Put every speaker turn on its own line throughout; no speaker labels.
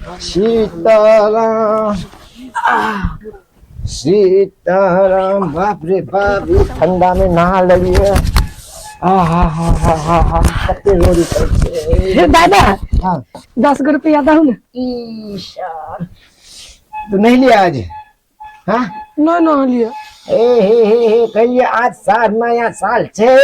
सीताराम सीताराम। बाप रे बाप, ठंडा में नहा लगी है। कितने रोड़ी पड़े
दादा।
हाँ
10 रुपया दो ना।
तो नहीं लिया आज? हाँ
ना लिया।
हे कहिए आज साल नया साल छे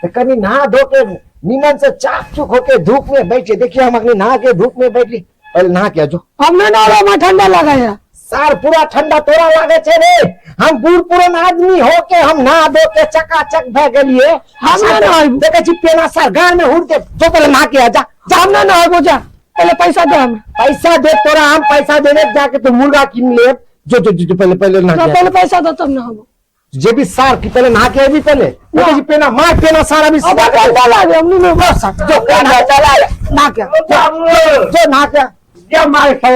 तो कभी नहा धो के नीमन से चाक चुक होके धूप में बैठे। देखिए हम अगली नहा के धूप में बैठी। पहले नहा के जो
हमने नहा में ठंडा लगा है।
सार पूरा ठंडा तोरा लागे छे रे। हम बूढ़ पुरान आदमी हो के हम नहा धो के चकाचक भे गेलिए।
हमने नहा
देखे छी पेना सार गाड़ में हुड़ के जो पहले नहा के आ जा।
हमने नहा जा। पहले पैसा दे। हम
पैसा दे तोरा हम पैसा देने जाके तो मुर्गा किन ले। जो पहले नहा के
पहले पैसा दो तब ना हम
जे भी सार की पहले नहा के भी पहले देखे छी पेना मार पेना सारा भी
अब ठंडा लागे हमने में बस
जो पेना चला नहा के जो नहा के
क्या मार खो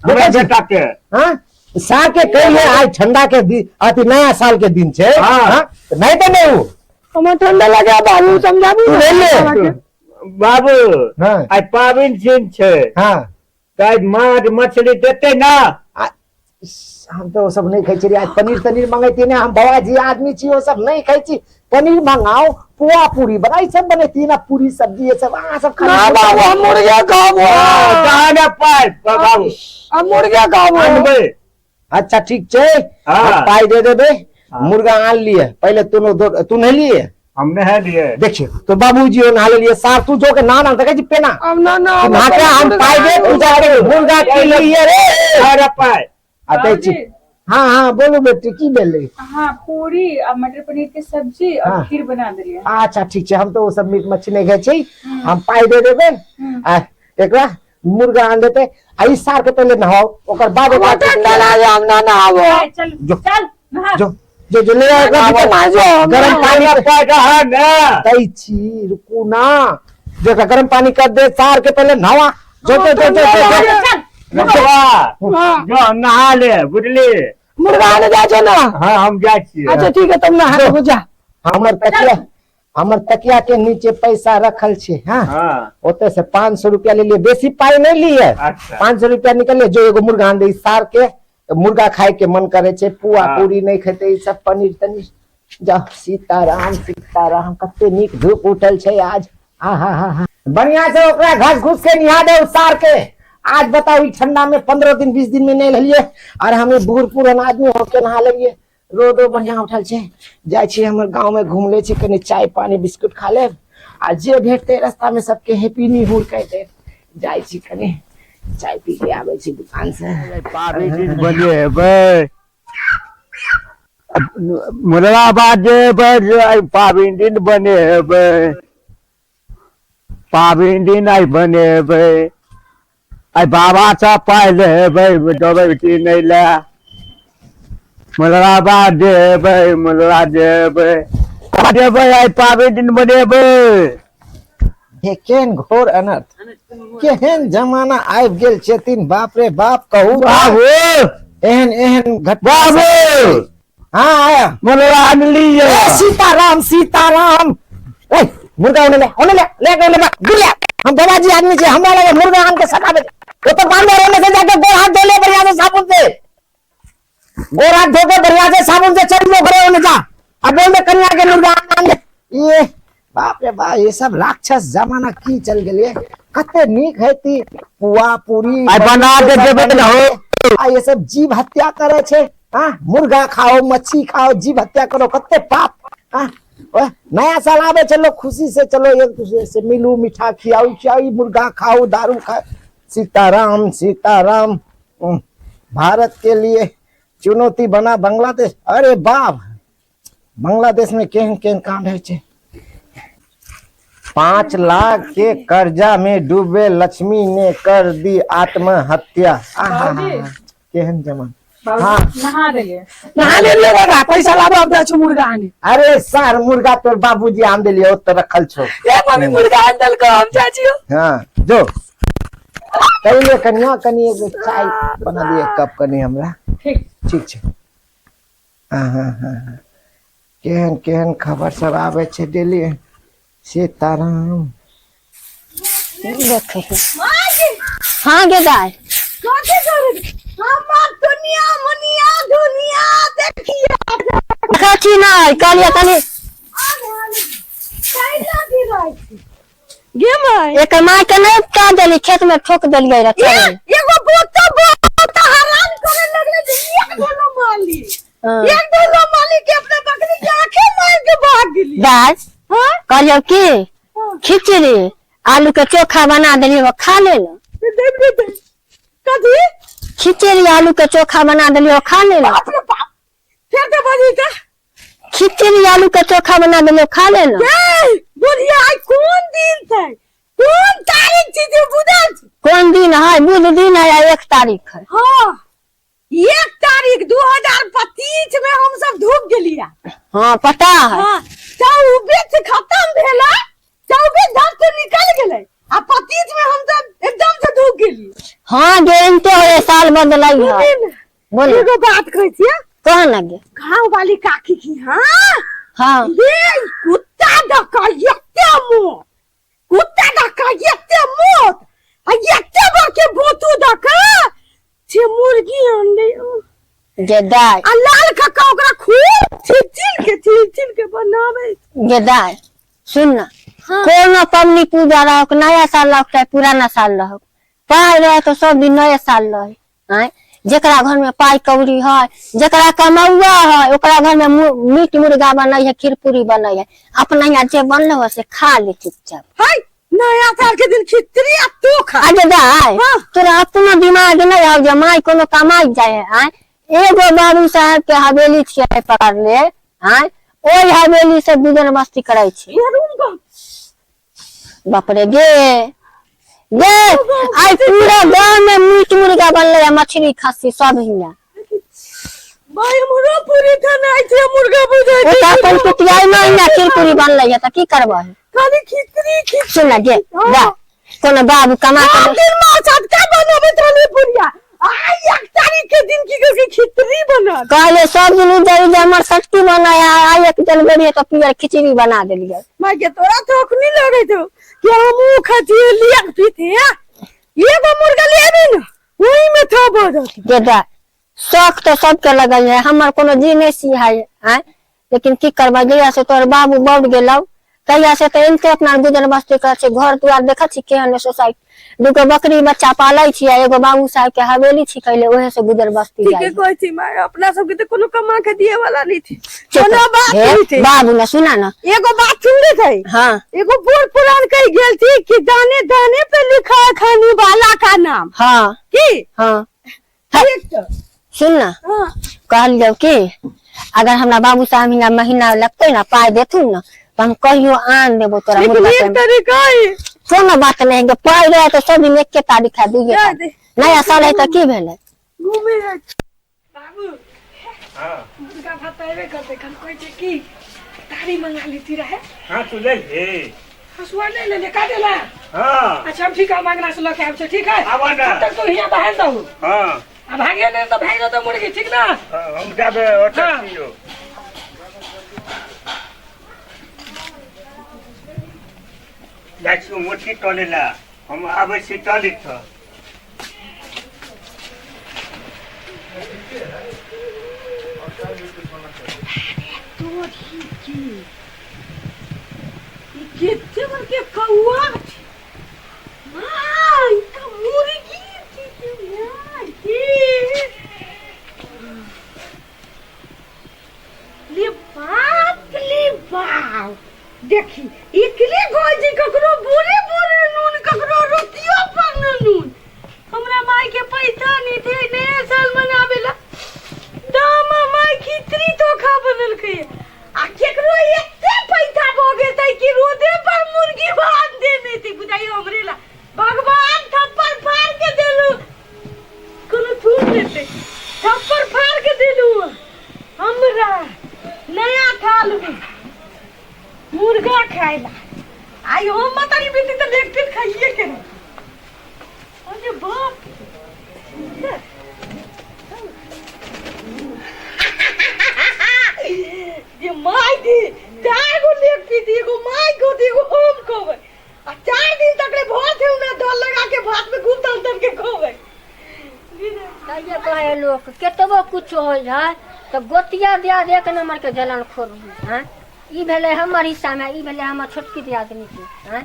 बेटा के।
हाँ सा के कही है आज ठंडा के दिन अति नया साल के दिन छे। हाँ नहीं तो नहीं हूँ
हमें ठंडा लगे बाबू समझाबू
बाबू।
हाँ
आज पाविन दिन छे।
हाँ
आज माछ मछली देते ना।
हम तो वो सब नहीं खाई छी। आज पनीर तनीर मंगेती ना। हम बाबाजी आदमी छी वो सब नहीं खाई छी। पनीर मंगाओ पुआ पूरी बनाई सब बनेती ना। पूरी सब्जी ये सब सब
ना बाबू हम मुर्गा खाबो।
दाना पाए बाबू
हम मुर्गा खाबो।
अच्छा ठीक छे पाई दे देबे। मुर्गा आन लिए पहले तू नहीं लिए।
हमने है लिए
देखिए तो बाबूजी नहा लिए सार तू जो के ना देखे जी पेना
हम ना
नहा के हम पाई दे तू जाके मुर्गा के लिए रे।
अरे पाए
आते छी। हाँ बोलो बेटी की बोल रही।
हाँ पूरी और मटर पनीर की सब्जी और खीर बना दे रही है।
अच्छा ठीक है हम तो वो सब मीट मछली नहीं खाई छी। हम पाई दे देबे। एकरा मुर्गा आन देते। आई सार के पहले नहाओ ओकर बाद
ठंडा लागे हम ना नहाबो।
चल
चल
नहा।
जो ले गरम पानी
रहा ना
दई छी। रुको ना जो गरम पानी कर दे सार के पहले नहावा। जो
जो नहा ले बुझली।
मुर्गा आने जा ना।
हाँ हम जाए छी।
अच्छा ठीक है तुम नहा के जा।
हमर तकिया के नीचे पैसा रखल छे। हाँ ओते से 500 रुपया ले लिए। बेसी पाई नहीं लिए। 500 रुपया निकल जो एगो मुर्गा आन दे सार के। मुर्गा खाए के मन करे छे। पुआ पूरी नहीं खेते सब पनीर तनीर। जा सीताराम सीताराम कते नीक धूप उठल छे आज। हा बढ़िया से ओकरा घास घुस के निहा दे सार के। आज बताओ ठंडा में 15 दिन 20 दिन में नहीं लिए और हमें बूढ़ पुरान आदमी होके नहा लेंगे। रोडो बढ़िया उठल छे। जाय छी हमर गांव में घूम ले छी कनी चाय पानी बिस्कुट खा ले। आ जे भेटते रास्ता में सबके हैप्पी न्यू ईयर कहते। जाय छी कनी चाय पी के आवे छी दुकान से।
पाविन बने बे मुरादाबाद बे पाविन दिन बने बे। पाविन दिन आई बने बे। आई बाबा सा पाए ले बे डबे बेटी नहीं ले। मुरादाबाद देबे मुरा देबे आई पाविन दिन बने बे।
केहन घोर अनर्थ केहन जमाना आबि गेल छथिन। बाप रे बाप कहू
बाबू
एहन घटना।
बाबू
हाँ आया
मुर्गा आन लिए।
सीताराम सीताराम। मुर्गा ले हम बाबाजी आदमी छे। हमरा लगे मुर्गा आन के सटावे वो तो बांधे रहने से जाके गोर हाथ धो ले बढ़िया से साबुन से। गोर हाथ धो के बढ़िया से साबुन से चल लो घरे होने जा। अब बोल दे कन्या के मुर्गा आन दे। ये बाप रे बाप ये सब राक्षस जमाना की चल गेलिए। कते नीक हेती पुआ पूरी
बना के देबे न हो।
ये सब जीव हत्या करे छे। हाँ मुर्गा खाओ मच्छी खाओ जीव हत्या करो कते पाप। हाँ नया साल आवे चलो खुशी से चलो एक दूसरे से मिलू मीठा खियाऊ मुर्गा खाओ दारू खाओ। सीताराम सीताराम। भारत के लिए चुनौती बना बांग्लादेश। अरे बाप बांग्लादेश में केहन केहन कांड है छे। 5 लाख के कर्जा में डूबे लक्ष्मी ने कर दी आत्महत्या। केहन जमान। हाँ
नहा रही
पैसा लाबो अब जा मुर्गा आने।
अरे सार मुर्गा तोर बाबूजी आन दिलिए ओत रखल छो।
ए मम्मी मुर्गा आन दल को हम चाचियो।
हाँ जो पहले कनिया कनी एगो चाय बना दिए कप कनी हमरा। ठीक छे। हाँ केहन केहन खबर सब आवे छे डेली। सीताराम
हाँ गे गाय
कथी करे हमर दुनिया मुनिया दुनिया देखिए
कथी नहीं कहलिए तनी
कैला दी रही गे माय
एक माय के नहीं का देली खेत में ठोक देलिए रे
एगो बोत हराम करे लगले जे एक दोनो माली एक दोनो माली के अपने बकरी के आंखें मार के भाग गेली
दास
हां
कहलिए की खिचड़ी आलू के चोखा बना देलिए वो खा ले लो
दे कथी
खिचड़ी आलू के चोखा बना देलिए वो खा ले लो
बाप रे बाप फिर तो बजी का
खिचड़ी आलू के चोखा बना देलिए खा ले लो
बोलिए आई कौन दिन थे कौन तारीख थी जो बुधा
कौन दिन है बुध दिन है या 1 तारीख है
हाँ 1 तारीख 2025 में हम सब धूप गेलिया
हाँ पता है
हाँ चौबे से खत्म भेला चौबे धर से निकल गेले आ 25 में हम सब एकदम से धूप गेली
हाँ गारंटी है साल बदलाई है बोलो
एगो बात कहै छियै
कहाँ लगे
गांव वाली काकी की हाँ
हाँ
ये कुत्ता डका यत्ते मो कुत्ता डका यत्ते मोत आ यत्ते बके बोतू डका छे मुर्गी अंडे
गेदाय
आ लाल कक्का ओकरा खूब छील के बनावे
गेदाय सुन ना कोनो पबनी पूजा रहो नया साल रहो चाहे पुराना साल रहो पाई रहे तो सब दिन नया साल रहे जेकरा घर में पाई कौड़ी है जेकरा कमौआ है ओकरा घर में मीट मुर्गा बनै है खीर पूरी बनै है अपना यहाँ जे बनल हो से खा ले चुपचाप
हाय नया साल के दिन खिचड़ी आ तो खा
अरे दाय तोरा अपना दिमाग नहीं हो जे माई कोनो कमाई जाए है एगो बाबू साहब के हवेली छियै पकड़ ले है ओई हवेली से गुजर मस्ती करे छी बाप रे गे आई पूरा गांव में मीट मुर्गा बनले है मछली खस्सी सब हिया
भाई मुर्गा पूरी खाना आई छे मुर्गा बुझै
ओ ता अपन कुटियाई में हिया खीर पूरी बनले है त की करबा
खाली खिचड़ी
सुन जे जा कोनो बाबू कमा के
दिन मां साथ का बनाबे तने पुरिया आई 1 तारीख के दिन की करके खिचड़ी बना
कहले सब दिन जाई जे हमर सट्टी बनाया आई एक दिन बेरिए तो पियर खिचड़ी बना देलिए
मैं के तोरा तो नहीं लगे तो कि हम खाती लिया पीते ये वो मुर्गा ले आबे ना वही में था बजत
गेदा शौक तो सबके लगल है हमर कोनो जी नहीं सी है लेकिन की करबा जया से तोर बाबू बढ़ गेलौ तहिया से तो इनके अपना गुजर बस्ती कर छै घर दुआर देखा छी केहन सोसाइटी दुगो बकरी बच्चा पालै छी एगो बाबू साहब के हवेली छी कहले ओहे से गुजर बस्ती
ठीक है कोई थी मैं अपना सब के तो कोनो कमा के दिए वाला नहीं थी कोनो बात नहीं थी
बाबू ना सुना ना
एगो बात सुन ले थे
हां
एगो बूढ़ पुरान कह गेल थी कि दाने दाने पे लिखा है खाने वाला का नाम
हां
की
हां
ठीक तो
सुन ना
हां
कहल जाओ कि अगर हमरा बाबू साहब हिना महीना लगते ना पाई देथु ना तो हम कहियो आन देबो तोरा मुर्गा के
तरीका है
कोनो बात नहीं है पाई रहे तो सब दिन एक के तारीख है दुइये नया साल है तो की भेले
घूमे बाबू हां मुर्गा भातावे करते खन कोई छे की तारी मंगा लेती रहे
हां तू ले ले
हसुआ ले का देला
हां
अच्छा ठीक है मांगना से लेके आब छ ठीक है
आवा ना
तब तक तो हिया बहन दो
हां
अब भागे नहीं तो भाग तो मुर्गी ठीक ना
हम जाबे ओटा पियो जाछु मोटी टलेला हम आबै छी टली छ
तो ठीक ये केवल के कौआ मां का मुर्गी थी यार ले बाप देखी इकले गोजी ककरो बोरे बोरे नून ककरो रोटियो पर नून हमरा माई के पैसा नहीं थे नया साल मनावेला दामा माई खिचड़ी तो खा बनल के आ केकरो एते पैसा भोगे तै कि रोदे पर मुर्गी बांध देने थी बुझाइयो हमरेला भगवान थप्पड़ फाड़ के देलु कोनो थूक देते थप्पड़ फाड़ के देलु हमरा नया थाल में मुर्गा खाएला आई हो मतरी बेटी तो लेफ्ट खाइए के अरे बाप ये माय दी चार go left the go my को दी गो हम कोवे आ 4 दिन तक रे भोर थे उन्हें डर लगा के भात में घुस तन के कोवे
है लोग केतबो कुछ हो जाए तो गोतिया दिया एक नंबर के जलन खोर है। ई भेले हमर हिस्सा में, ई भेले हमर छोटकी दियादनी के हैं।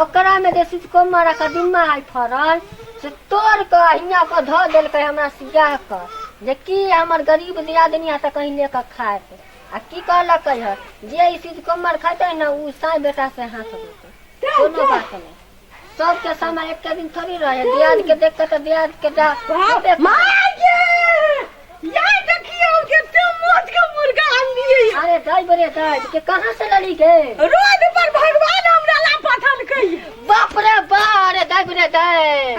ओकरा में देसी को मारा कदीमा आई फरल से तोड़ के हियां पर ध देल के हमरा सियाह कर जे की हमर गरीब दियादनी आ त कहीं लेकर खाए आ की कहलक है जे ई चीज कमर खाते ना उ साई बेटा से हाथ देते कोनो बात नहीं। सबके समय एक दिन थोड़ी रहे दियाद के देख के तो दियाद के जा
यार देखियो के तो मौत का मुर्गा आन दिए।
अरे दाई बरे दाई के कहां से लड़ी के
रोड पर भगवान हमरा ला पठल कई।
बाप रे बा रे दाई बरे दाई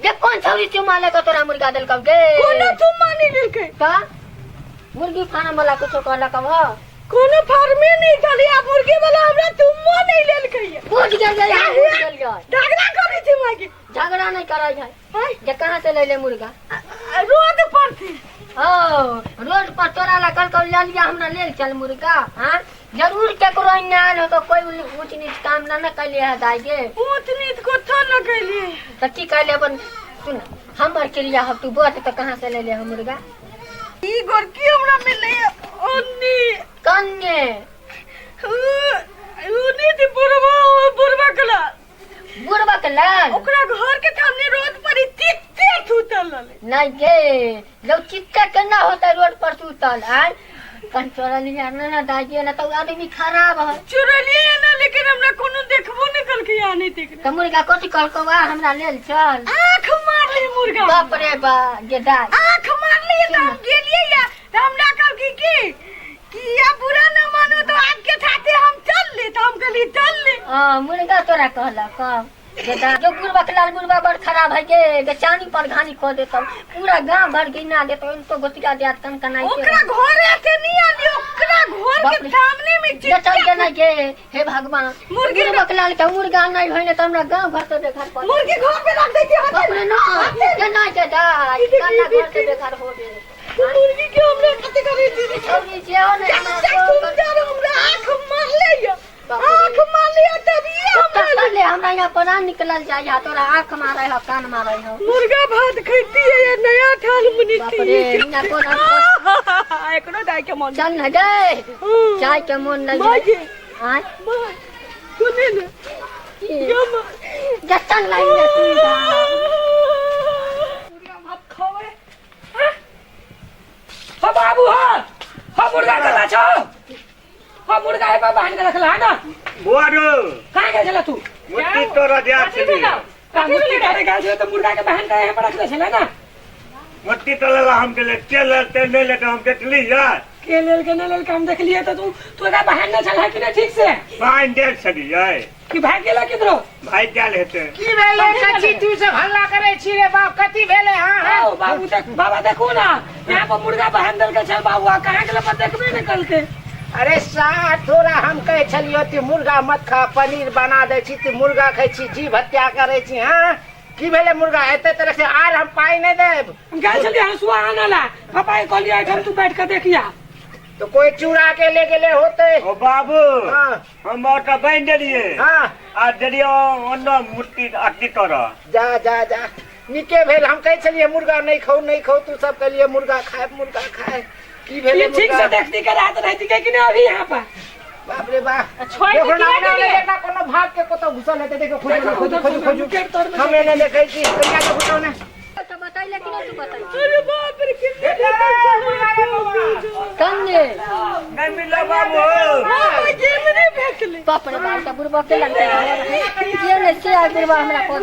के कौन छौरी चुमा ले के तोरा मुर्गा देल कब के
कोनो चुम्मा नहीं दिल के
का मुर्गी फार्म वाला कुछ कहला कब
कोनो फार्मे नहीं चलिया मुर्गी वाला हमरा चुम्मा नहीं लेल के
पूछ गल गया
झगड़ा करी थी मां के।
झगड़ा नहीं कराई है जे कहां से ले ले मुर्गा
रोड पर थी।
ओ रोड पर तोरा ला कल कल ले लिया हमरा ले चल मुर्गा हां जरूर केकरो अन्याय हो तो कोई ऊंच नीच काम ना कैले है दाई के
ऊंच नीच को तो न कैले
त की कैले अपन सुन हमर क्रिया हो तू बात तो कहां से ले ले मुर्गा
ई गोरकी हमरा मिले ओनी
कन्ने
ओनी दी बुरवा कला
बुरबा के लाल
ओकरा घर के सामने रोड पर चित्ते सुतल रहे।
नहीं गे जब चित्ता केना होता रोड पर सुतल है कन चोरा लिया ना दाइए ना तो आदमी खराब है
चुरलिए ना लेकिन हमरा कोनो देखबो नहीं कल के आने तक
त मुर्गा कथि कहलको वा हमरा लेल चल
आंख मार ले मुर्गा
बाप रे बा गे दाई
आंख मार ले त हम गेलिए या त हमरा कल की या बुरा न मानो तो आपके साथे हम चल ले त हम कहली चल ले
मुर्गा तोरा कहला कब गे दाई जो बुरबा के लाल बुरबा बड़ खराब है के चानी पर घानी खो देतो पूरा गांव भर गिना देतो इनको गोतिया दिया तन कनाई के
ओकरा घर आते नहीं आली ओकरा घर के सामने में
चल के नहीं के हे भगवान मुर्गी बकलाल के मुर्गा नहीं होइने त हमरा गांव भर से देखा पड़
मुर्गी घर पे रख देती है
बाप रे ना के नहीं के दाई काला घर से देखा हो गए
मुर्गी के हमने कते करे दी
छौरी जे हो ने
हमरा आंख मार ले आंख मार लिया तभी
हमरा ले हमरा यहाँ प्राण निकलल जाय या तोरा आंख मारे हो कान मारे हो
मुर्गा भात खाती है ये नया थाल मुनी
बाप रे इना कोना
एकरो दाई के मन
चल न गए चाय के मन नहीं हां
सुने ना
जतन लाइन में तू
मुर्गा भात खावे हो बाबू हो मुर्गा कला छो हो मुर्गा है बाबा हन रखला है ना
बुआरो
कहां गए चला तू
मुट्ठी तोरा दिया छली
का मुट्ठी करे गए तो मुर्गा के बहन रहे पर रखले छला ना
मुट्ठी तो लगा हम के ले चल ते नहीं ले हम देखली यार
के लेल के लेल काम देख लिए तो तू का बहन न चला कि ना ठीक से
पाइन दे छली है
कि भाग गेला किधरो
भाई जाल हेते
की भेले कथी तू सब हल्ला करे छी रे बाप कथी भेले हां
आओ बाबू देख बाबा देखो ना यहां पर मुर्गा बहन दल के चल बाबू कहां गेला पर देखबे निकल के
अरे सा थोड़ा हम कहे छलियो ती मुर्गा मत खा पनीर बना दे छी ती मुर्गा खाइ छी जीव हत्या करे छी हां की भेले मुर्गा एते तरह से आर हम पाई नहीं देब
गए चलिए हंसुआ आनाला पापा के कहलिए हम तू बैठ के देखिया
तो कोई चुरा के ले गेले होते
ओ बाबू
हां
हम ओटा बांध देलिए
हां
आ जरियो ओनो मुट्ठी अट्टी तोरा
जा जा जा निके भेल हम कहे छलिए मुर्गा नहीं खाओ तू सब कहलिए मुर्गा खाए की भेले
ठीक से देखती के रात रहती के कि नहीं अभी यहां पर
बाप रे बाप
छोड़ के
देखो ना कोनो भाग के कोतो घुसल हेते देखो खोजो हम एने देखे छी कन्या के फोटो ने
तो बताइले कि नहीं तू बताई
अरे बाप रे कितने
कन्ने
नहीं मिला बाबू
हां ये मैंने फेंक ले
बाप रे बाप का बुरबा के लगता है ये ने से आ बुरबा हमरा को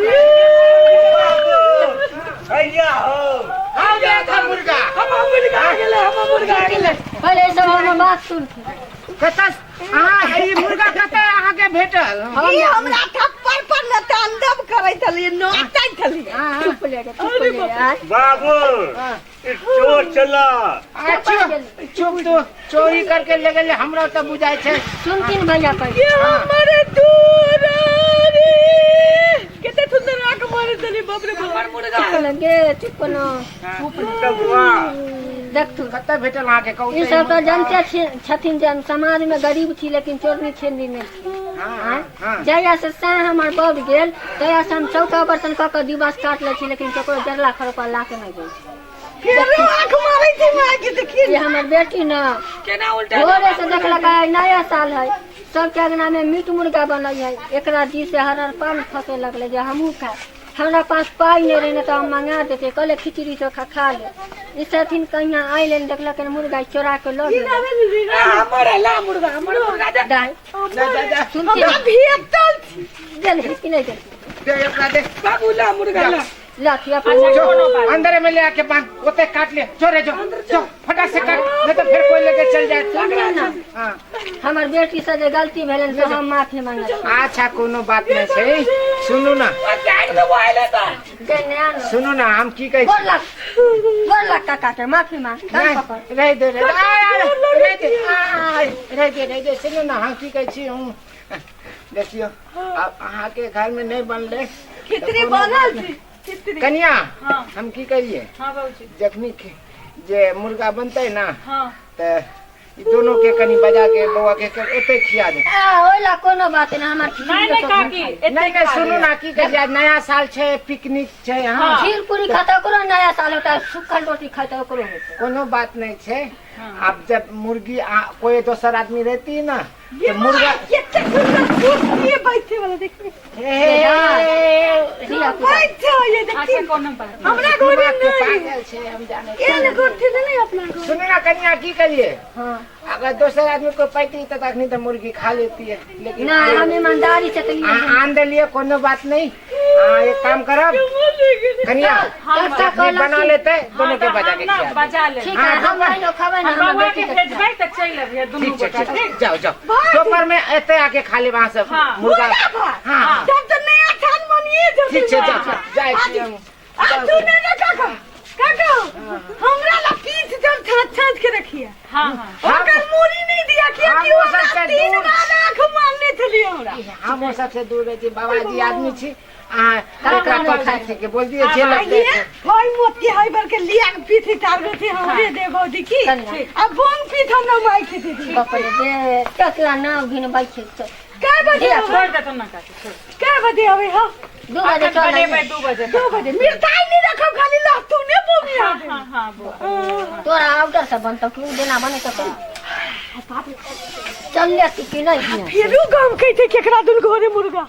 भैया हो
हम देखा मुर्गा
मुर्गा गेले
पहले सब हम बात सुन
कतस हां ई मुर्गा कते आहा के भेटल
ई हमरा थप्पड़ पर न तांडव करे थली नोचै थली
चुप ले
बाबू चोर चला
चुप तो चोरी करके ले गेले हमरा त बुझाय छै
सुन तीन भैया पर
ये हमरे दूर रे केते सुंदर आंख मारे थली बाप रे बाप मुर्गा
चुप लगे चुप न देख तू
कते भेटल आहा के कहू
ई सब तो जानते छथिन जन समाज में गरीब थी लेकिन चोरनी छेनी नहीं
हां
जया से सा हमर बढ़ गेल तया से हम चौका बर्तन क के दिवस काट ले छी लेकिन ककरो जरला खरपा ला के नहीं दे
केरो आंख मारै छै माय के देखिए
ये हमर बेटी ना
केना उल्टा
भोरे से देखलक है नया साल है सबके अंगना में मीट मुर्गा बनल है एकरा जी से हर पान फसे लगले जे हमहू खाए हमरा पास पाई नहीं रहे तो हम मंगा देते कहले खिचड़ी चोखा खा ले इस दिन कहीं आई ले देखलक मुर्गा चोरा के लग
हमर ला मुर्गा
दाई
जा
सुनती
हमरा भेटल
जल कि नहीं जल
दे अपना दे
बाबू ला मुर्गा ला
लाठिया
जो अंदर में ले आके बांध ओते काट ले चोरे जो फटाक से काट नहीं तो फिर कोई लेके चल जाए हां
हमर बेटी से जे गलती भेलन से हम माफी मांगत
अच्छा कोनो बात नहीं छै सुनू ना सुनू ना हम की कह
गोर लग काका के माफी मांग
रह दे रह दे सुनू ना हम की कह छी हूं देखियो अब अहाँ के घर में नहीं बनले
खिचड़ी बनल छै
कन्या हम की करिए
हाँ बाबूजी
जखनी जे मुर्गा बनते ना
हाँ
तो ई दोनों के कनी बजा के बउआ के एते खिया दे
ओला कोनो बात नहीं हमर
नहीं काकी
नहीं सुनू ना की कह नया साल छै पिकनिक छै हां
खीर पूरी खाता करो नया साल होता सुखल रोटी खाता करो
कोनो बात नहीं छै अब जब मुर्गी कोई दोसर आदमी रहती ना तो मुर्गा
ये बैठे वाला देखिए बैठे ये देखिए
कोनो बात
हमरा घर में
पागल छै हम जाने
ये गोठी नहीं अपना घर
सुनो ना कन्या की करिए
हां
अगर दोसर आदमी को पैती तो तखनी तो मुर्गी खा लेती है लेकिन
ना हम ईमानदारी से तो
आन दिलिए कोनो बात नहीं एक काम करब कन्या बना लेते दोनों के बजा के खिया
बजा ले
ठीक है हम नहीं खावे ना हम
बाबा के भेजबै त चल अबिए दुनू गोटा ठीक
जाओ दोपहर में एते आके खा ले वहां से मुर्गा हां
जब तो नया साल मनिए जब
ठीक छै जाए छी हम
सुने ना काका काका हमरा ला पीस जब छाछ के रखिए
हां
ओकर मूरी नहीं दिया कि वो सबसे दूर आंख मारने चली हमरा
हम वो सबसे दूर रहे छी बाबाजी आदमी छी एकरा पर खाए थे के बोल दिए जे लगते
होय मोती होय बर के लिया के पीठी तार के हमरे देबो दिखी अब बोन पीठ हम ना माई के दे
बाप रे दे टकला ना घिन बैठे
काय बजे
छोड़ दे तो ना काकी
काय बजे आवे हो
2 बजे चल
2 बजे
2 बजे मिठाई नहीं रखब खाली लहतू ने बोमी
हां हां वो
तोरा ऑर्डर से बनता क्यों देना बने तो चल ले कि नहीं
फिरू गाम कहते केकरा दुल घरे मुर्गा